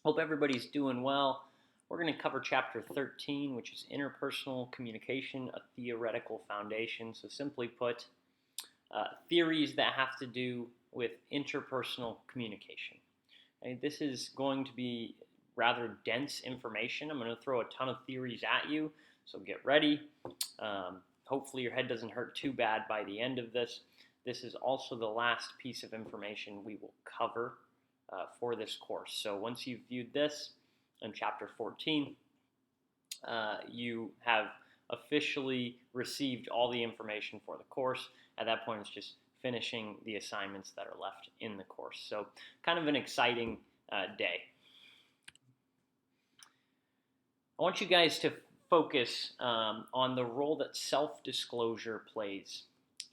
Hope everybody's doing well. We're going to cover chapter 13, which is Interpersonal Communication, a Theoretical Foundation. So simply put, theories that have to do with interpersonal communication. Okay, this is going to be rather dense information. I'm going to throw a ton of theories at you, so get ready. Hopefully your head doesn't hurt too bad by the end of this. This is also the last piece of information we will cover for this course. So once you've viewed this in chapter 14, you have officially received all the information for the course. At that point, it's just finishing the assignments that are left in the course. So kind of an exciting day. I want you guys to focus on the role that self-disclosure plays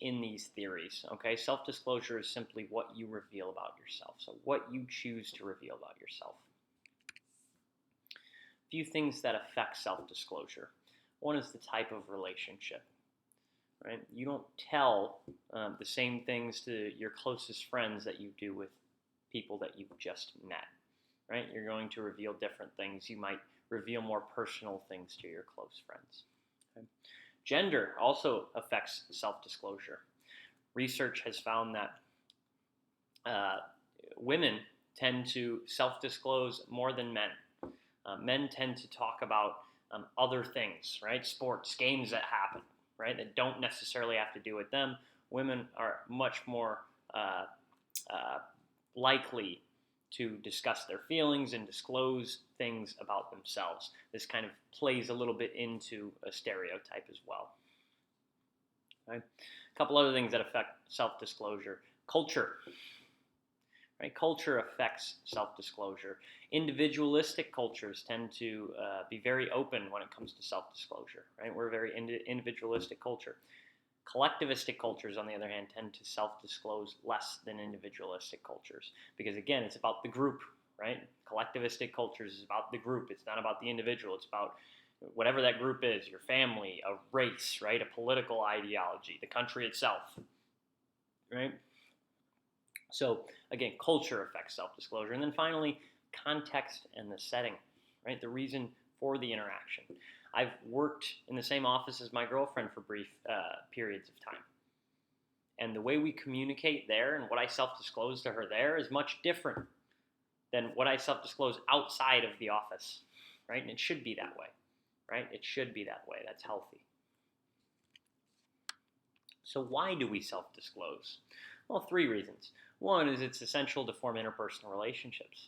in these theories. Okay, self-disclosure is simply what you reveal about yourself. So what you choose to reveal about yourself. A few things that affect self-disclosure. One is the type of relationship. Right? You don't tell the same things to your closest friends that you do with people that you've just met. Right? You're going to reveal different things. You might reveal more personal things to your close friends. Okay? Gender also affects self-disclosure. Research has found that women tend to self-disclose more than men. Men tend to talk about other things, right? Sports, games that happen, right? That don't necessarily have to do with them. Women are much more likely to discuss their feelings and disclose things about themselves. This kind of plays a little bit into a stereotype as well. Right? A couple other things that affect self-disclosure. Culture. Right? Culture affects self-disclosure. Individualistic cultures tend to be very open when it comes to self-disclosure. Right? We're a very individualistic culture. Collectivistic cultures, on the other hand, tend to self-disclose less than individualistic cultures because, again, it's about the group, right? Collectivistic cultures is about the group. It's not about the individual. It's about whatever that group is, your family, a race, right? A political ideology, the country itself, right? So, again, culture affects self-disclosure. And then finally, context and the setting, right? The reason for the interaction. I've worked in the same office as my girlfriend for brief periods of time. And the way we communicate there and what I self-disclose to her there is much different than what I self-disclose outside of the office, right? And it should be that way, right? It should be that way. That's healthy. So why do we self-disclose? Well, 3 reasons. One is it's essential to form interpersonal relationships,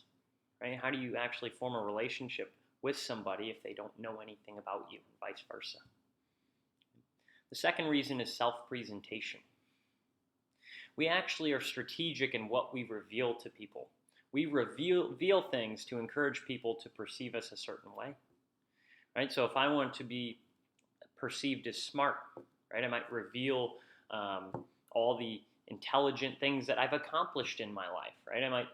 right? How do you actually form a relationship with somebody if they don't know anything about you, and vice versa? The second reason is self-presentation. We actually are strategic in what we reveal to people. We reveal things to encourage people to perceive us a certain way, right? So if I want to be perceived as smart, right, I might reveal all the intelligent things that I've accomplished in my life, right? I might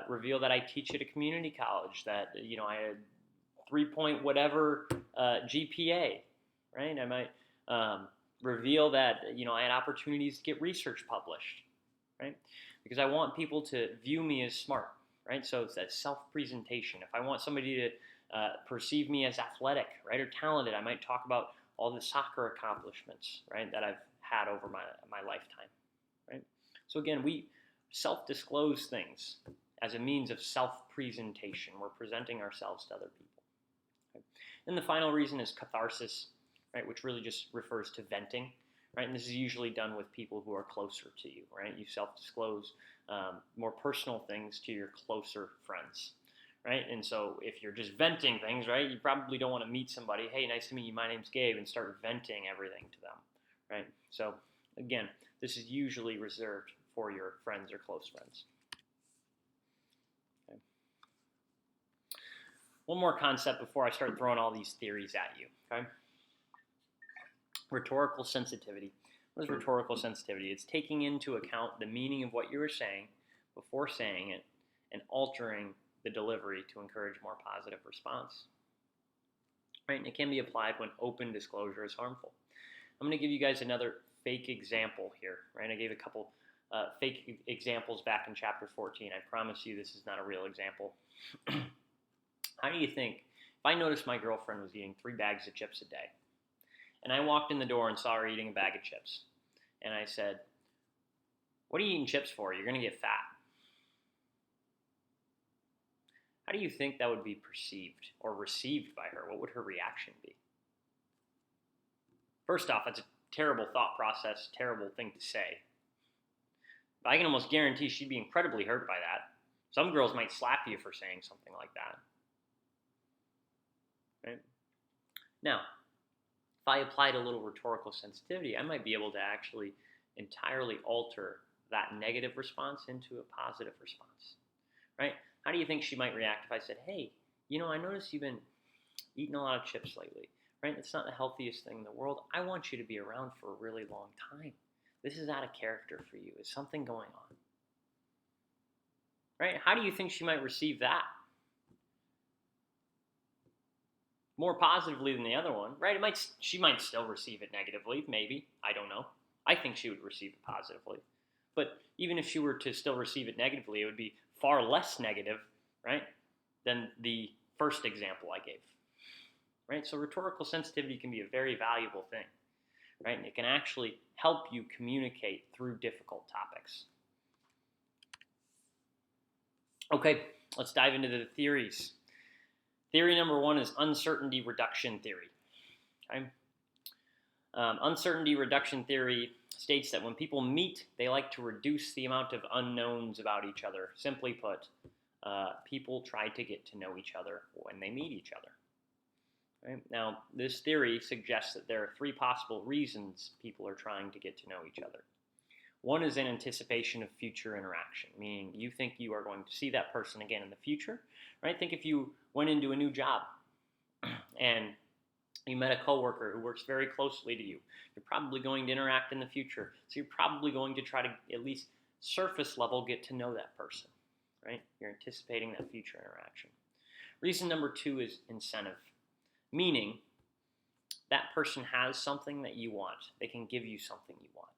reveal that I teach at a community college, that I had 3-point whatever GPA, right? I might reveal that I had opportunities to get research published, right? Because I want people to view me as smart, right? So it's that self-presentation. If I want somebody to perceive me as athletic, right, or talented, I might talk about all the soccer accomplishments, right, that I've had over my lifetime, right? So again, we self-disclose things as a means of self-presentation. We're presenting ourselves to other people. Okay? And the final reason is catharsis, right, which really just refers to venting, right? And this is usually done with people who are closer to you, right? You self-disclose more personal things to your closer friends, right? And so if you're just venting things, right, you probably don't want to meet somebody, hey, nice to meet you, my name's Gabe, and start venting everything to them, right? So again, this is usually reserved for your friends or close friends. Okay. One more concept before I start throwing all these theories at you, okay? Rhetorical sensitivity. What is rhetorical sensitivity? It's taking into account the meaning of what you were saying before saying it and altering the delivery to encourage more positive response. Right? And it can be applied when open disclosure is harmful. I'm going to give you guys another fake example here. Right? I gave a couple fake examples back in chapter 14. I promise you this is not a real example. How do you think, if I noticed my girlfriend was eating 3 bags of chips a day, and I walked in the door and saw her eating a bag of chips, and I said, "What are you eating chips for? You're going to get fat." How do you think that would be perceived or received by her? What would her reaction be? First off, that's a terrible thought process, terrible thing to say. But I can almost guarantee she'd be incredibly hurt by that. Some girls might slap you for saying something like that. Right? Now, if I applied a little rhetorical sensitivity, I might be able to actually entirely alter that negative response into a positive response. Right? How do you think she might react if I said, "Hey, I noticed you've been eating a lot of chips lately, right? It's not the healthiest thing in the world. I want you to be around for a really long time. This is out of character for you. Is something going on?" Right? How do you think she might receive that? More positively than the other one, right? She might still receive it negatively, maybe. I don't know. I think she would receive it positively. But even if she were to still receive it negatively, it would be far less negative, right, than the first example I gave. Right? So rhetorical sensitivity can be a very valuable thing, right? And it can actually help you communicate through difficult topics. Okay, let's dive into the theories. Theory number 1 is uncertainty reduction theory. Okay? Uncertainty reduction theory states that when people meet, they like to reduce the amount of unknowns about each other. Simply put, people try to get to know each other when they meet each other. Right? Now, this theory suggests that there are 3 possible reasons people are trying to get to know each other. One is in anticipation of future interaction, meaning you think you are going to see that person again in the future. Right? Think if you went into a new job and you met a coworker who works very closely to you. You're probably going to interact in the future. So you're probably going to try to, at least surface level, get to know that person. Right? You're anticipating that future interaction. Reason number 2 is incentive, meaning that person has something that you want. They can give you something you want.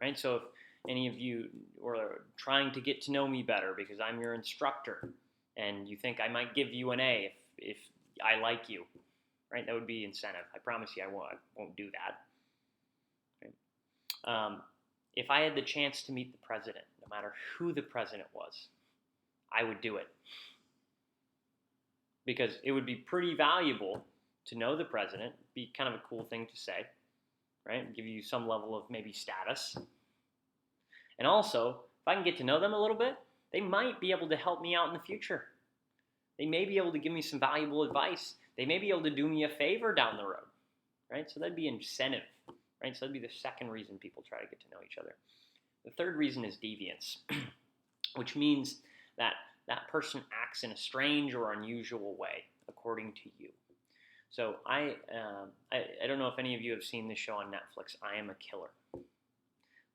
Right? So if any of you are trying to get to know me better because I'm your instructor and you think I might give you an A if I like you, right? That would be incentive. I promise you I won't do that. Right? If I had the chance to meet the president, no matter who the president was, I would do it. Because it would be pretty valuable to know the president, be kind of a cool thing to say, right? Give you some level of maybe status. And also, if I can get to know them a little bit, they might be able to help me out in the future. They may be able to give me some valuable advice. They may be able to do me a favor down the road, right? So that'd be incentive, right? So that'd be the second reason people try to get to know each other. The third reason is deviance, which means that that person acts in a strange or unusual way, according to you. So I don't know if any of you have seen this show on Netflix, I Am a Killer.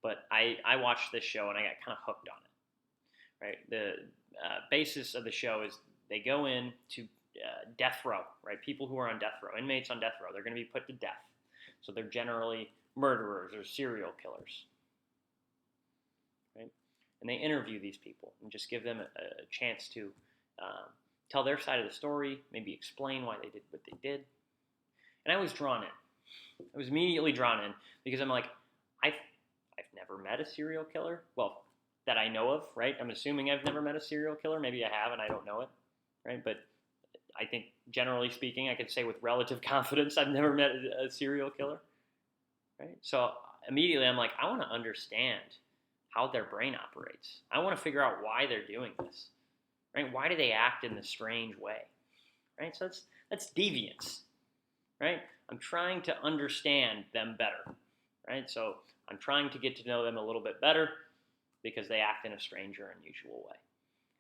But I watched this show and I got kind of hooked on it. Right? The basis of the show is they go in to death row, right? People who are on death row, inmates on death row, they're going to be put to death. So they're generally murderers or serial killers. Right? And they interview these people and just give them a chance to tell their side of the story, maybe explain why they did what they did. And I was drawn in. I was immediately drawn in because I'm like, I've never met a serial killer. Well, that I know of, right? I'm assuming I've never met a serial killer. Maybe I have and I don't know it, right? But I think generally speaking, I could say with relative confidence, I've never met a serial killer, right? So immediately I'm like, I want to understand how their brain operates. I want to figure out why they're doing this, right? Why do they act in this strange way, right? So that's deviance, right? I'm trying to understand them better, right? So I'm trying to get to know them a little bit better because they act in a strange or unusual way.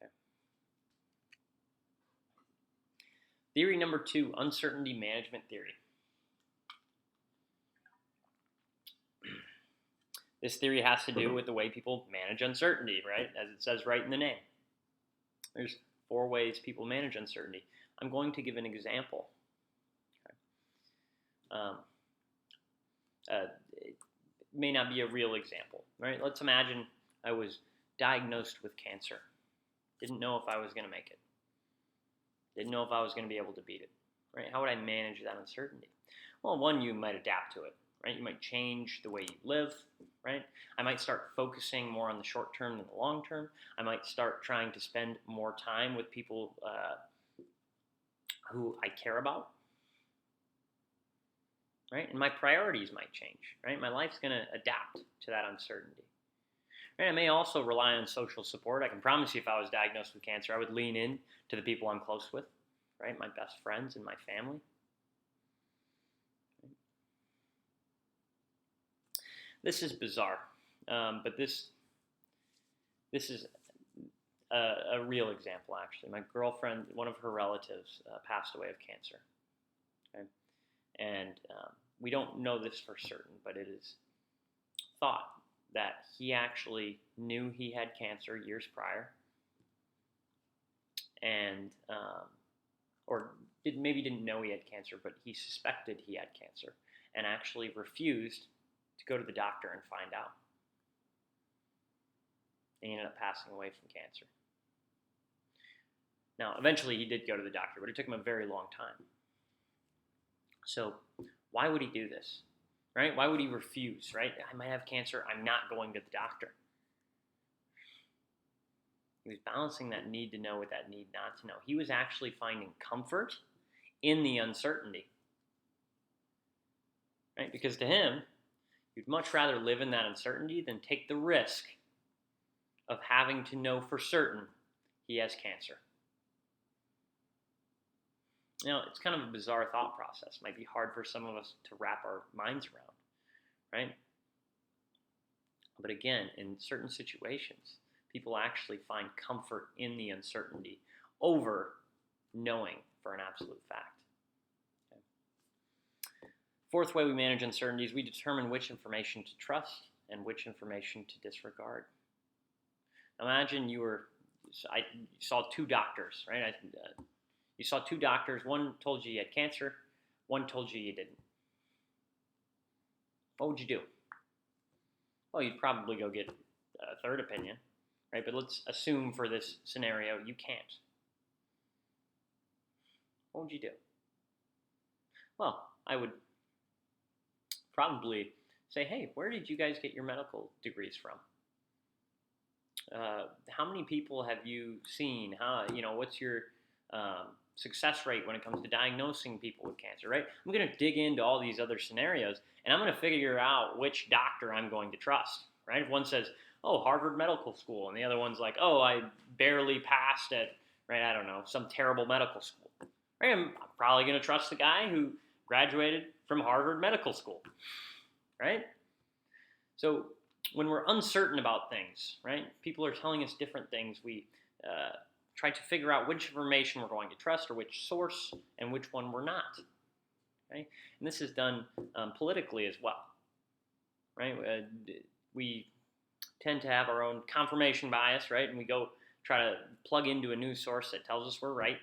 Okay. Theory number 2, uncertainty management theory. This theory has to do with the way people manage uncertainty, right? As it says right in the name. There's 4 ways people manage uncertainty. I'm going to give an example. Okay. It may not be a real example, right? Let's imagine I was diagnosed with cancer. Didn't know if I was going to make it. Didn't know if I was going to be able to beat it, right? How would I manage that uncertainty? Well, one, you might adapt to it, right? You might change the way you live, right? I might start focusing more on the short term than the long term. I might start trying to spend more time with people who I care about, right? And my priorities might change, right? My life's going to adapt to that uncertainty. Right? I may also rely on social support. I can promise you if I was diagnosed with cancer, I would lean in to the people I'm close with, right? My best friends and my family. This is bizarre, but this is a real example, actually. My girlfriend, one of her relatives, passed away of cancer. Okay? And we don't know this for certain, but it is thought that he actually knew he had cancer years prior, and or maybe didn't know he had cancer, but he suspected he had cancer, and actually refused to go to the doctor and find out. And he ended up passing away from cancer. Now, eventually he did go to the doctor, but it took him a very long time. So why would he do this? Right? Why would he refuse, right? I might have cancer, I'm not going to the doctor. He was balancing that need to know with that need not to know. He was actually finding comfort in the uncertainty. Right? Because to him, you'd much rather live in that uncertainty than take the risk of having to know for certain he has cancer. Now, it's kind of a bizarre thought process. It might be hard for some of us to wrap our minds around, right? But again, in certain situations, people actually find comfort in the uncertainty over knowing for an absolute fact. Okay. Fourth way we manage uncertainty is we determine which information to trust and which information to disregard. Imagine you saw two doctors, right? You saw two doctors. One told you had cancer. One told you didn't. What would you do? Well, you'd probably go get a third opinion, right? But let's assume for this scenario you can't. What would you do? Well, I would probably say, hey, where did you guys get your medical degrees from? How many people have you seen? What's your success rate when it comes to diagnosing people with cancer, right? I'm going to dig into all these other scenarios, and I'm going to figure out which doctor I'm going to trust, right? If one says, oh, Harvard Medical School, and the other one's like, oh, I barely passed at, right, I don't know, some terrible medical school, right? I'm probably going to trust the guy who graduated from Harvard Medical School, right? So when we're uncertain about things, right, people are telling us different things, we try to figure out which information we're going to trust or which source and which one we're not. Right? And this is done politically as well. Right? We tend to have our own confirmation bias, right? And we go try to plug into a news source that tells us we're right.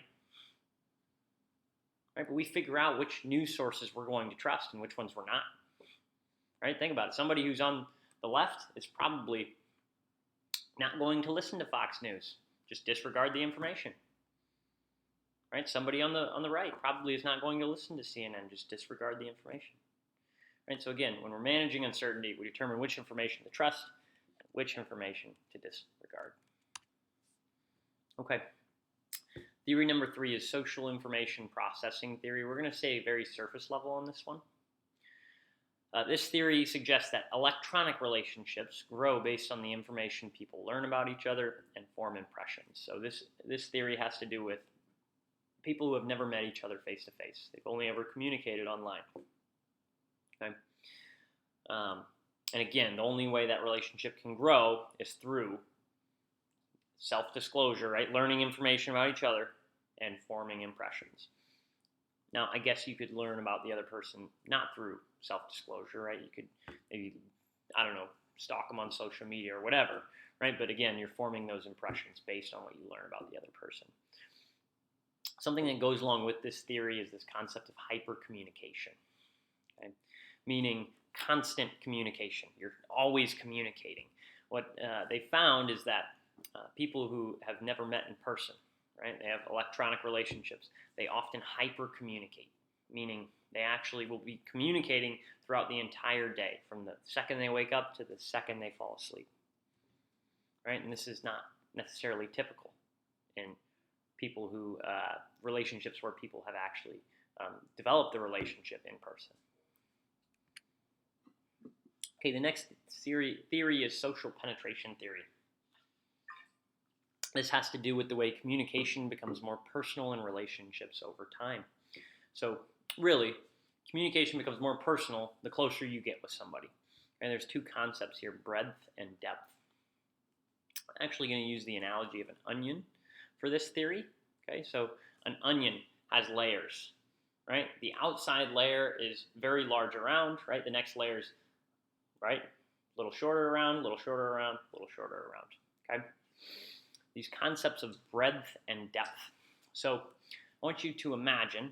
Right? But we figure out which news sources we're going to trust and which ones we're not. Right? Think about it. Somebody who's on the left is probably not going to listen to Fox News. Just disregard the information. Right? Somebody on the right probably is not going to listen to CNN. Just disregard the information. Right? So again, when we're managing uncertainty, we determine which information to trust and which information to disregard. Okay. Theory number 3 is social information processing theory. We're going to say very surface level on this one. This theory suggests that electronic relationships grow based on the information people learn about each other and form impressions. So this theory has to do with people who have never met each other face to face. They've only ever communicated online. Okay? And again, the only way that relationship can grow is through self-disclosure, right? Learning information about each other and forming impressions. Now, I guess you could learn about the other person not through self-disclosure, right? You could maybe, stalk them on social media or whatever, right? But again, you're forming those impressions based on what you learn about the other person. Something that goes along with this theory is this concept of hypercommunication, okay? Meaning constant communication. You're always communicating. What they found is that people who have never met in person, right? They have electronic relationships. They often hyper-communicate, meaning they actually will be communicating throughout the entire day, from the second they wake up to the second they fall asleep, right? And this is not necessarily typical in people who, relationships where people have actually developed the relationship in person. Okay, the next theory is social penetration theory. This has to do with the way communication becomes more personal in relationships over time. So really, communication becomes more personal the closer you get with somebody. And there's two concepts here, breadth and depth. I'm actually going to use the analogy of an onion for this theory. Okay, so an onion has layers, right? The outside layer is very large around, right? The next layer is, right, a little shorter around, a little shorter around, a little shorter around, okay? These concepts of breadth and depth. So I want you to imagine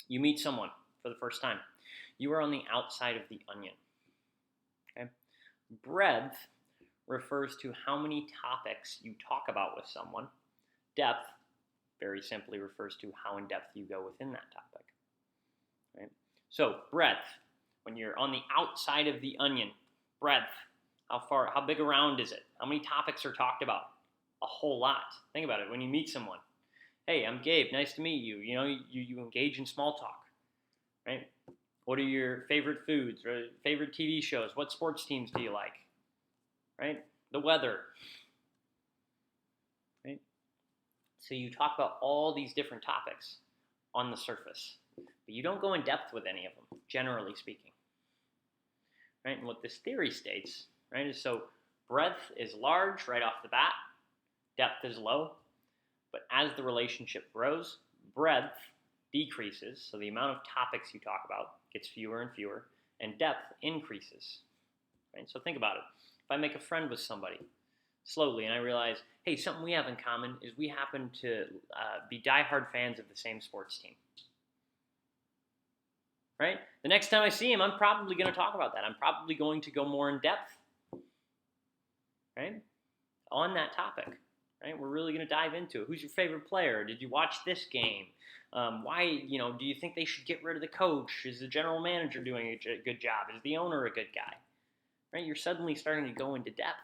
you meet someone for the first time. You are on the outside of the onion, okay? Breadth refers to how many topics you talk about with someone. Depth, very simply, refers to how in depth you go within that topic, right? So breadth, when you're on the outside of the onion, breadth, how big around is it? How many topics are talked about? A whole lot. Think about it. When you meet someone, hey, I'm Gabe, nice to meet you. You know, you engage in small talk, right? What are your favorite foods, or favorite TV shows? What sports teams do you like, right? The weather, right? So you talk about all these different topics on the surface, but you don't go in depth with any of them, generally speaking, right? And what this theory states, right, is so breadth is large right off the bat, depth is low, but as the relationship grows, breadth decreases, so the amount of topics you talk about gets fewer and fewer, and depth increases, right? So think about it. If I make a friend with somebody slowly and I realize, hey, something we have in common is we happen to be diehard fans of the same sports team, right? The next time I see him, I'm probably going to talk about that. I'm probably going to go more in depth, right, on that topic, right? We're really going to dive into it. Who's your favorite player? Did you watch this game? Why, do you think they should get rid of the coach? Is the general manager doing a good job? Is the owner a good guy? Right? You're suddenly starting to go into depth,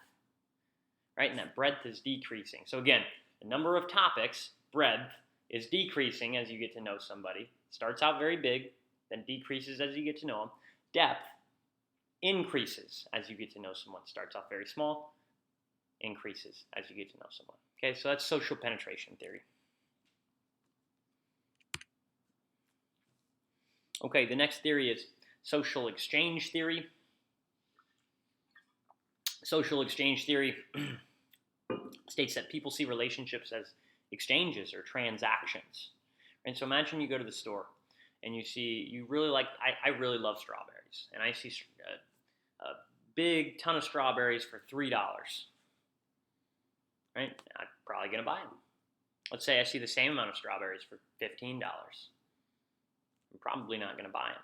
right? And that breadth is decreasing. So again, the number of topics, breadth, is decreasing as you get to know somebody. Starts out very big, then decreases as you get to know them. Depth increases as you get to know someone. Starts off very small, increases as you get to know someone. Okay, so that's social penetration theory. Okay, the next theory is social exchange theory. Social exchange theory states that people see relationships as exchanges or transactions. And so imagine you go to the store and you really like, I really love strawberries, and I see a big ton of strawberries for $3, right? I'm probably going to buy them. Let's say I see the same amount of strawberries for $15. I'm probably not going to buy them,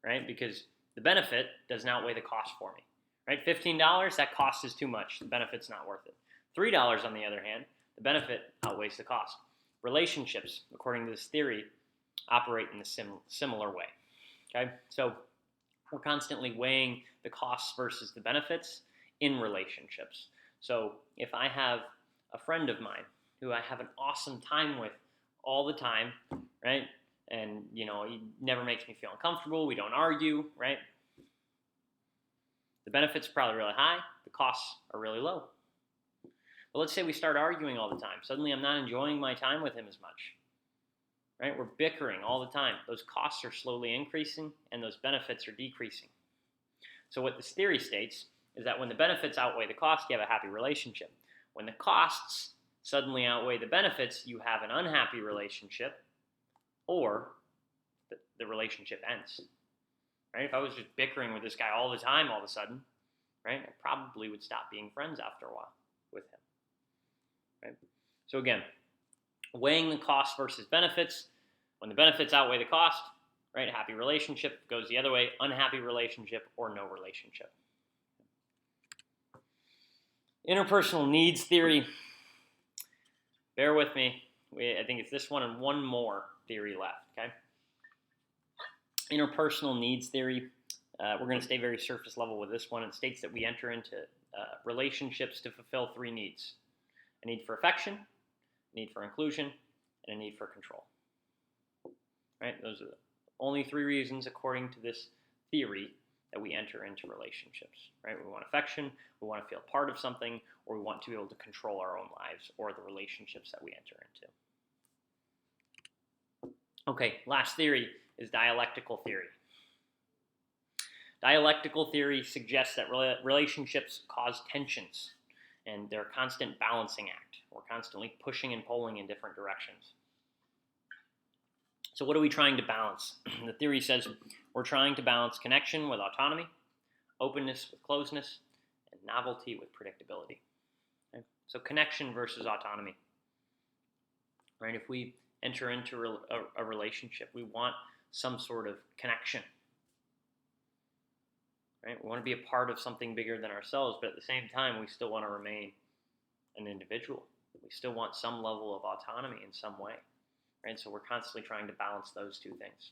right? Because the benefit doesn't outweigh the cost for me, right? $15, that cost is too much. The benefit's not worth it. $3, on the other hand, the benefit outweighs the cost. Relationships, according to this theory, operate in a similar way, okay? So we're constantly weighing the costs versus the benefits in relationships. So if I have a friend of mine who I have an awesome time with all the time, right? And, he never makes me feel uncomfortable. We don't argue, right? The benefits are probably really high. The costs are really low. But let's say we start arguing all the time. Suddenly I'm not enjoying my time with him as much, right? We're bickering all the time. Those costs are slowly increasing and those benefits are decreasing. So what this theory states is that when the benefits outweigh the cost, you have a happy relationship. When the costs suddenly outweigh the benefits, you have an unhappy relationship, or the relationship ends, right? If I was just bickering with this guy all the time, all of a sudden, right, I probably would stop being friends after a while with him, right? So again, weighing the cost versus benefits. When the benefits outweigh the cost, right, happy relationship. Goes the other way, unhappy relationship or no relationship. Interpersonal needs theory bear with me. I think it's this one and one more theory left, okay? Interpersonal Needs Theory. We're going to stay very surface level with this one. It states that we enter into relationships to fulfill three needs: a need for affection, a need for inclusion, and a need for control. Right? Those are the only three reasons, according to this theory, that we enter into relationships. Right? We want affection, we want to feel part of something, or we want to be able to control our own lives or the relationships that we enter into. Okay, last theory is dialectical theory. Dialectical theory suggests that relationships cause tensions, and they're a constant balancing act. We're constantly pushing and pulling in different directions. So what are we trying to balance? The theory says we're trying to balance connection with autonomy, openness with closeness, and novelty with predictability. Okay? So connection versus autonomy. Right? If we enter into a relationship, we want some sort of connection. Right? We want to be a part of something bigger than ourselves, but at the same time, we still want to remain an individual. We still want some level of autonomy in some way. Right? So we're constantly trying to balance those two things.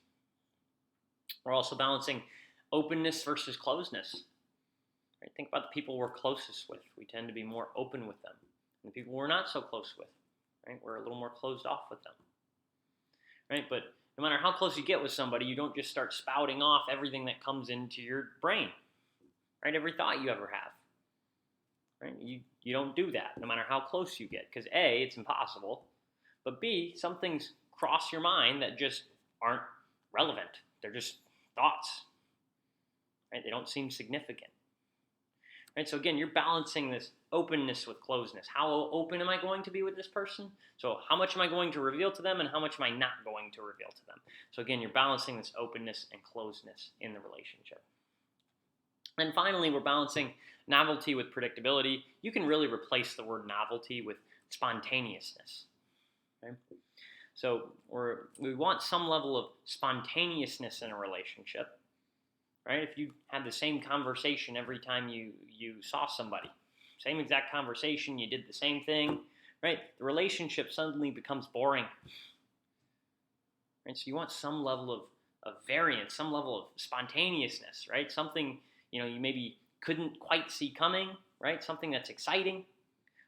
We're also balancing openness versus closeness. Right? Think about the people we're closest with. We tend to be more open with them. And the people we're not so close with, right? We're a little more closed off with them. Right? But no matter how close you get with somebody, you don't just start spouting off everything that comes into your brain. Right? Every thought you ever have. Right? You don't do that, no matter how close you get. Because A, it's impossible. But B, some things cross your mind that just aren't relevant. They're just thoughts. Right? They don't seem significant. Right? So again, you're balancing this openness with closeness. How open am I going to be with this person? So how much am I going to reveal to them, and how much am I not going to reveal to them? So again, you're balancing this openness and closeness in the relationship. And finally, we're balancing novelty with predictability. You can really replace the word novelty with spontaneousness. Okay? So we want some level of spontaneousness in a relationship. Right? If you had the same conversation every time you saw somebody, same exact conversation, you did the same thing, right? The relationship suddenly becomes boring. Right? So you want some level of variance, some level of spontaneousness, right? Something, you maybe couldn't quite see coming, right? Something that's exciting.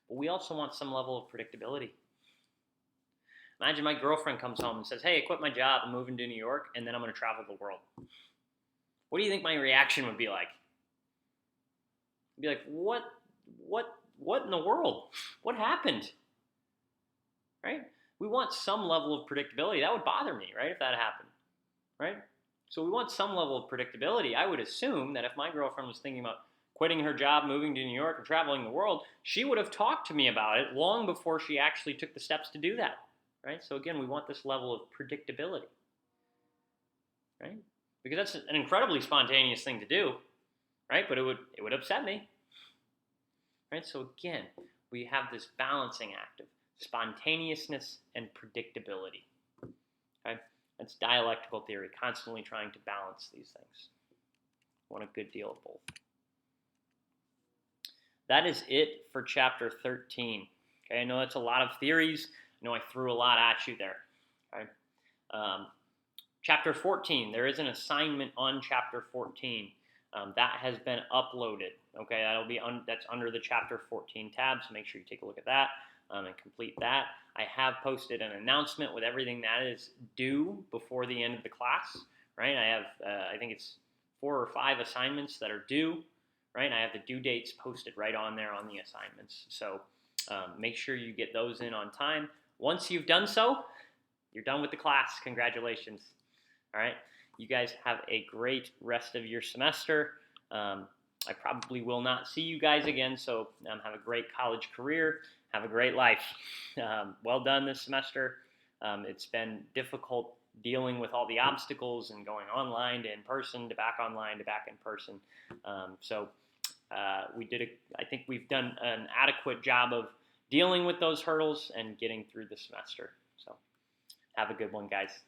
But we also want some level of predictability. Imagine my girlfriend comes home and says, "Hey, I quit my job, I'm moving to New York, and then I'm going to travel the world." What do you think my reaction would be like? I'd be like, what in the world? What happened? Right? We want some level of predictability. That would bother me, right, if that happened. Right? So we want some level of predictability. I would assume that if my girlfriend was thinking about quitting her job, moving to New York, and traveling the world, she would have talked to me about it long before she actually took the steps to do that. Right? So again, we want this level of predictability. Right? Because that's an incredibly spontaneous thing to do, right? But it would upset me, right? So again, we have this balancing act of spontaneousness and predictability. Okay, that's dialectical theory, constantly trying to balance these things. Want a good deal of both. That is it for chapter 13. Okay, I know that's a lot of theories. I know I threw a lot at you there. Okay. Chapter 14, there is an assignment on Chapter 14 that has been uploaded. Okay, that's under the Chapter 14 tab, so make sure you take a look at that and complete that. I have posted an announcement with everything that is due before the end of the class. Right, I have I think it's 4 or 5 assignments that are due. Right, I have the due dates posted right on there on the assignments. So make sure you get those in on time. Once you've done so, you're done with the class. Congratulations. All right, you guys have a great rest of your semester. I probably will not see you guys again, so have a great college career. Have a great life. Well done this semester. It's been difficult dealing with all the obstacles and going online to in person to back online to back in person. I think we've done an adequate job of dealing with those hurdles and getting through the semester. So have a good one, guys.